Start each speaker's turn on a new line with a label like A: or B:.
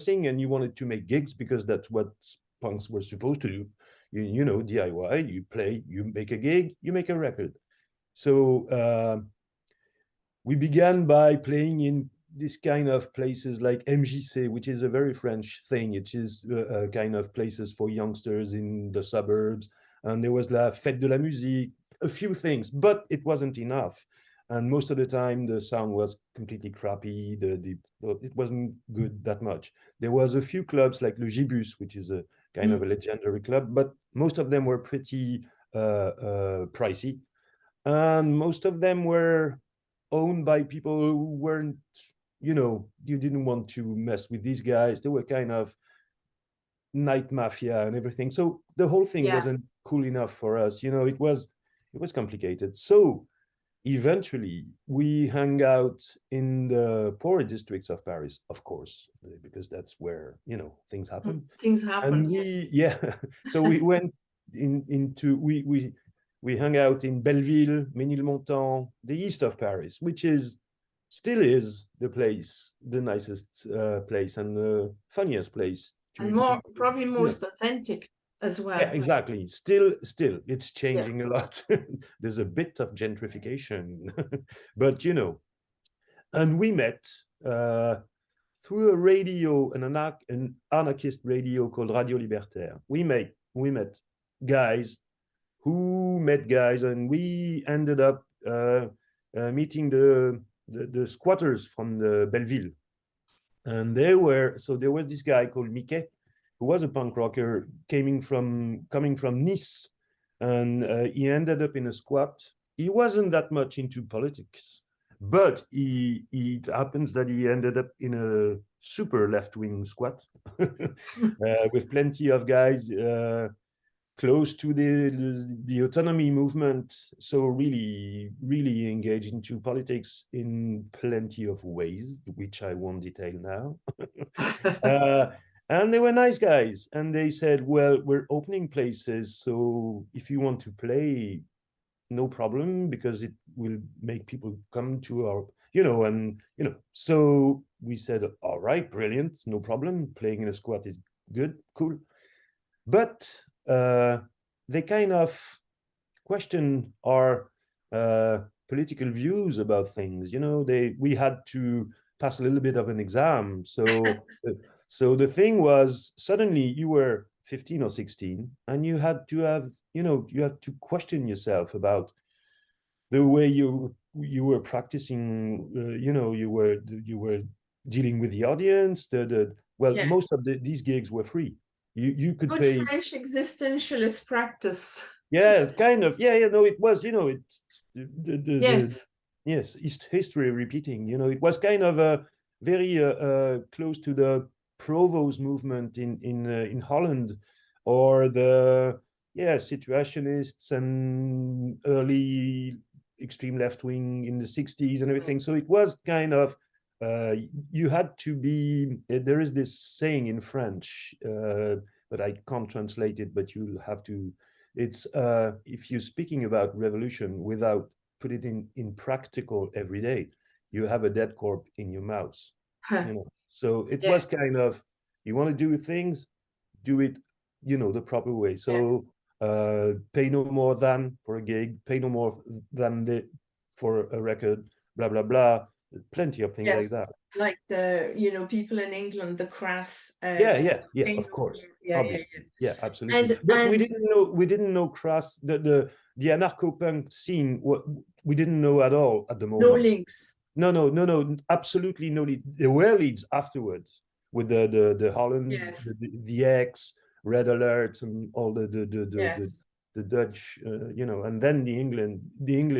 A: and you wanted to make gigs because that's what punks were supposed to do. You know, DIY, you play, you make a gig, you make a record. So we began by playing in this kind of places like MJC, which is a very French thing. It is kind of places for youngsters in the suburbs. And there was La Fête de la Musique, a few things, but it wasn't enough. And most of the time, the sound was completely crappy. It wasn't good that much. There was a few clubs like Le Gibus, which is a kind of a legendary club, but most of them were pretty pricey. And most of them were owned by people who weren't, you know, you didn't want to mess with these guys. They were kind of night mafia and everything. So the whole thing wasn't cool enough for us. You know, it was complicated. So eventually we hung out in the poorer districts of Paris, of course, because that's where, you know, things happen.
B: Things happen,
A: And
B: yes.
A: So we went into, we hung out in Belleville, Ménilmontant, the east of Paris, which still is the place, the nicest place and the funniest place.
B: And probably most authentic as well.
A: Yeah, exactly. Still, it's changing a lot. There's a bit of gentrification, but you know, and we met through a radio, an anarchist radio called Radio Libertaire. We met guys who met guys, and we ended up meeting the squatters from the Belleville. And there was this guy called Mickey, who was a punk rocker coming from Nice, and he ended up in a squat. He wasn't that much into politics, but it happens that he ended up in a super left-wing squat with plenty of guys close to the autonomy movement, so really engaged into politics in plenty of ways, which I won't detail now. And they were nice guys, and they said, well, we're opening places, so if you want to play, no problem, because it will make people come to our, you know, and you know. So we said, all right, brilliant, no problem, playing in a squat is good, cool. But they kind of question our political views about things. You know, we had to pass a little bit of an exam. So the thing was, suddenly you were 15 or 16, and you had to have, you know, you had to question yourself about the way you were practicing. You know, you were dealing with the audience. Most of these gigs were free. You could
B: good
A: pay.
B: French existentialist practice.
A: Yeah, it's kind of, no, it was, you know, it's
B: Yes,
A: it's history repeating. You know, it was kind of a very close to the Provost movement in Holland, or the situationists and early extreme left wing in the 60s and everything. So it was kind of you had to be. There is this saying in French, but I can't translate it. But you'll have to. It's if you're speaking about revolution without put it in practical every day, you have a dead corpse in your mouth. You know. So it was kind of, you want to do things, do it, you know, the proper way. So pay no more than for a gig, pay no more than for a record, blah blah blah. Plenty of things like that.
B: Like the, you know, people in England, the crass.
A: Yeah, of course, obviously, yeah, absolutely.
B: And
A: but we didn't know crass, the anarcho-punk scene. What we didn't know at all at the moment.
B: No links.
A: No, absolutely no lead. There were leads afterwards with the Hollands, the X, Red Alerts, and all the Dutch, you know, and then the English